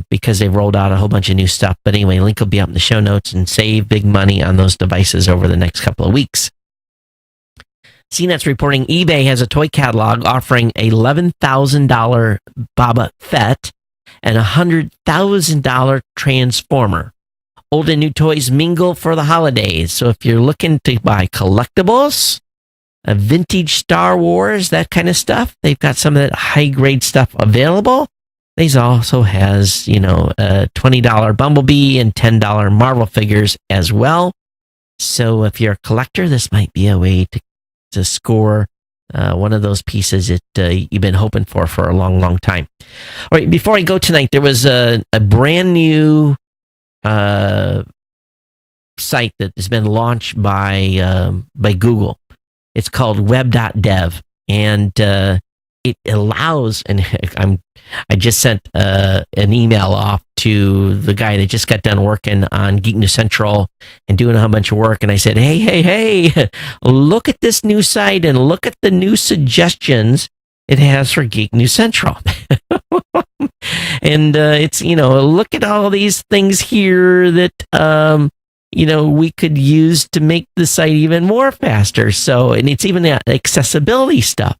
because they've rolled out a whole bunch of new stuff. But anyway, link will be up in the show notes, and save big money on those devices over the next couple of weeks. CNET's reporting eBay has a toy catalog offering a $11,000 Boba Fett and a $100,000 Transformer. Old and new toys mingle for the holidays. So if you're looking to buy collectibles, vintage Star Wars, that kind of stuff. They've got some of that high grade stuff available. They also has, a $20 Bumblebee and $10 Marvel figures as well. So if you're a collector, this might be a way to score one of those pieces that you've been hoping for a long, long time. All right, before I go tonight, there was a brand new site that has been launched by Google. It's called web.dev, and it allows, and I just sent an email off to the guy that just got done working on Geek News Central and doing a whole bunch of work, and I said, hey, look at this new site and look at the new suggestions it has for Geek News Central. And it's, look at all these things here that we could use to make the site even more faster. So, and it's even accessibility stuff.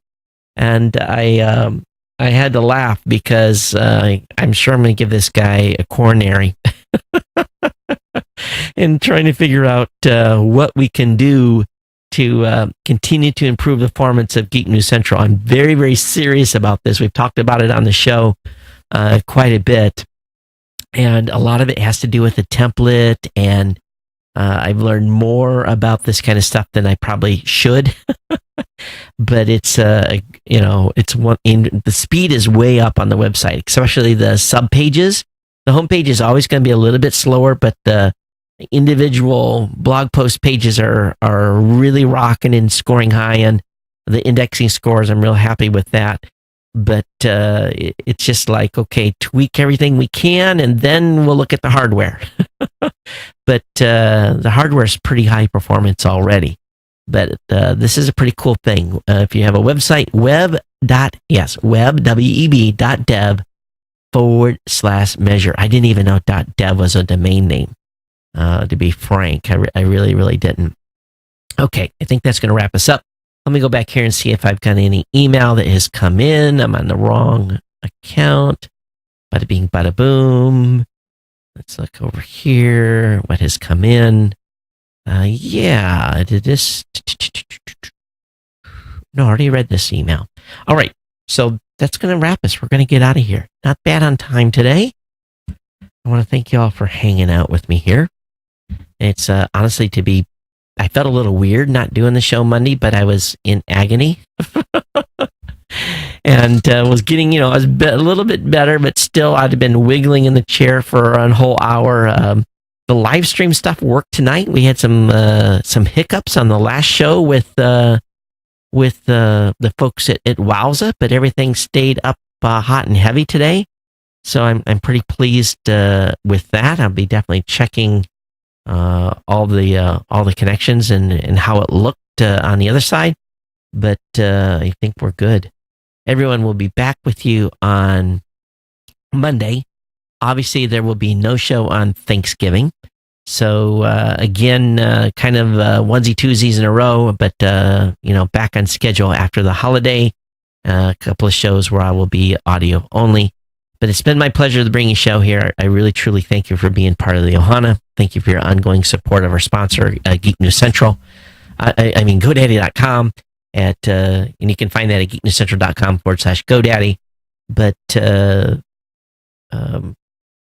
And I had to laugh because I'm sure I'm going to give this guy a coronary in trying to figure out what we can do to continue to improve the performance of Geek News Central. I'm very, very serious about this. We've talked about it on the show quite a bit. And a lot of it has to do with the template, and I've learned more about this kind of stuff than I probably should. But it's it's one, the speed is way up on the website, especially the sub pages. The homepage is always going to be a little bit slower, but the individual blog post pages are really rocking and scoring high, and the indexing scores, I'm real happy with that. But it's just like, okay, tweak everything we can, and then we'll look at the hardware. But the hardware is pretty high performance already. But this is a pretty cool thing. If you have a website, web.dev/measure. I didn't even know .dev was a domain name, to be frank. I really, really didn't. Okay, I think that's going to wrap us up. Let me go back here and see if I've got any email that has come in. I'm on the wrong account. Bada bing, bada boom. Let's look over here. What has come in? Yeah, did this? No, I already read this email. All right, so that's going to wrap us. We're going to get out of here. Not bad on time today. I want to thank you all for hanging out with me here. It's honestly I felt a little weird not doing the show Monday, but I was in agony. And was getting, I was a little bit better, but still I'd have been wiggling in the chair for a whole hour. The live stream stuff worked tonight. We had some hiccups on the last show with the folks at Wowza, but everything stayed up hot and heavy today. So I'm pretty pleased with that. I'll be definitely checking all the connections and how it looked on the other side. But I think we're good. Everyone will be back with you on Monday. Obviously, there will be no show on Thanksgiving. So, again, kind of onesie-twosies in a row, but, back on schedule after the holiday. A couple of shows where I will be audio only. But it's been my pleasure to bring you a show here. I really, truly thank you for being part of the Ohana. Thank you for your ongoing support of our sponsor, Geek News Central. GoDaddy.com. And you can find that at geeknewscentral.com/GoDaddy. But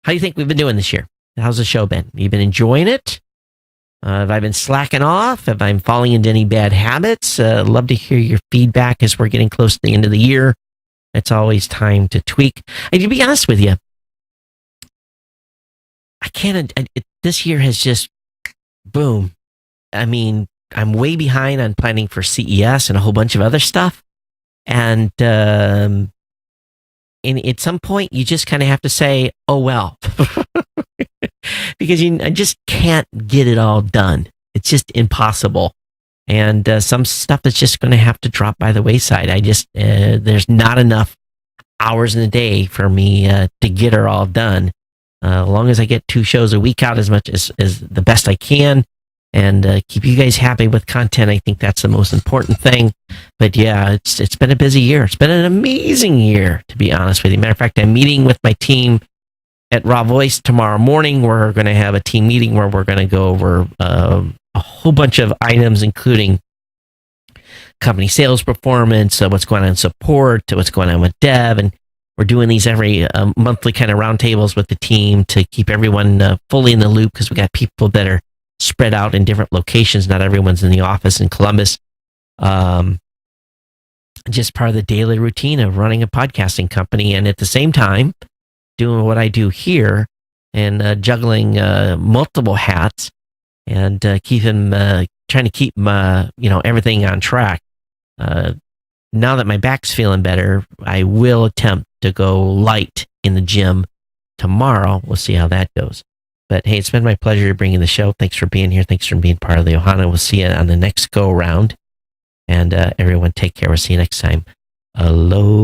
how do you think we've been doing this year? How's the show been? You been enjoying it? Have I been slacking off? Have I been falling into any bad habits? Love to hear your feedback as we're getting close to the end of the year. It's always time to tweak. And to be honest with you, this year has just, boom. I mean, I'm way behind on planning for CES and a whole bunch of other stuff. And at some point, you just kind of have to say, oh, well, because I just can't get it all done. It's just impossible. And some stuff is just going to have to drop by the wayside. There's not enough hours in the day for me to get her all done. As long as I get 2 shows a week out as much as the best I can, and keep you guys happy with content. I think that's the most important thing. But yeah, it's been a busy year. It's been an amazing year, to be honest with you. Matter of fact, I'm meeting with my team at Raw Voice tomorrow morning. We're going to have a team meeting where we're going to go over a whole bunch of items, including company sales performance, what's going on in support, what's going on with dev. And we're doing these every monthly kind of roundtables with the team to keep everyone fully in the loop, because we got people that are spread out in different locations. Not everyone's in the office in Columbus. Just part of the daily routine of running a podcasting company, and at the same time doing what I do here and juggling multiple hats and trying to keep everything on track. Now that my back's feeling better, I will attempt to go light in the gym tomorrow. We'll see how that goes. But hey, it's been my pleasure bringing the show. Thanks for being here. Thanks for being part of the Ohana. We'll see you on the next go round. And everyone, take care. We'll see you next time. Aloha.